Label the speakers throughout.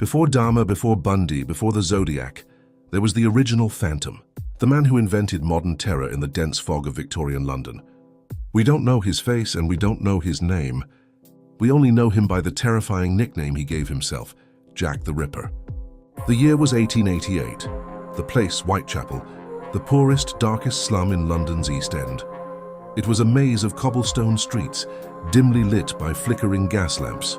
Speaker 1: Before Dahmer, before Bundy, before the Zodiac, there was the original Phantom, the man who invented modern terror in the dense fog of Victorian London. We don't know his face and we don't know his name. We only know him by the terrifying nickname he gave himself, Jack the Ripper. The year was 1888. The place, Whitechapel, the poorest, darkest slum in London's East End. It was a maze of cobblestone streets, dimly lit by flickering gas lamps.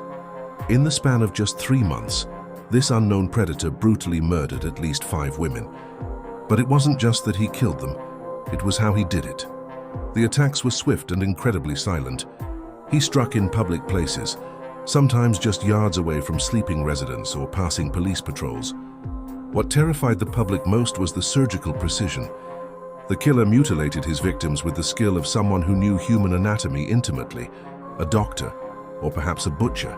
Speaker 1: In the span of just 3 months, this unknown predator brutally murdered at least 5 women. But it wasn't just that he killed them, it was how he did it. The attacks were swift and incredibly silent. He struck in public places, sometimes just yards away from sleeping residents or passing police patrols. What terrified the public most was the surgical precision. The killer mutilated his victims with the skill of someone who knew human anatomy intimately, a doctor, or perhaps a butcher.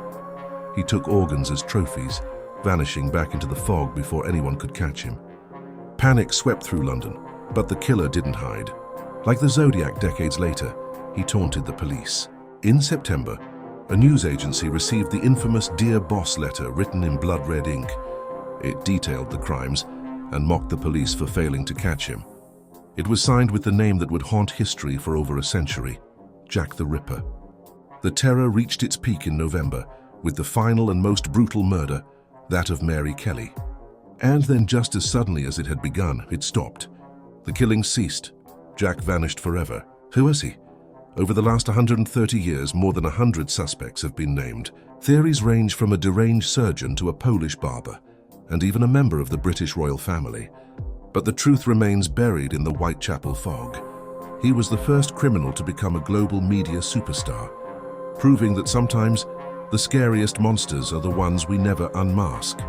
Speaker 1: He took organs as trophies, vanishing back into the fog before anyone could catch him. Panic swept through London, but the killer didn't hide. Like the Zodiac decades later, he taunted the police. In September, a news agency received the infamous Dear Boss letter written in blood-red ink. It detailed the crimes and mocked the police for failing to catch him. It was signed with the name that would haunt history for over a century, Jack the Ripper. The terror reached its peak in November, with the final and most brutal murder, that of Mary Kelly. And then just as suddenly as it had begun, it stopped. The killings ceased. Jack vanished forever. Who was he? Over the last 130 years, more than 100 suspects have been named. Theories range from a deranged surgeon to a Polish barber, and even a member of the British royal family. But the truth remains buried in the Whitechapel fog. He was the first criminal to become a global media superstar, proving that sometimes the scariest monsters are the ones we never unmask.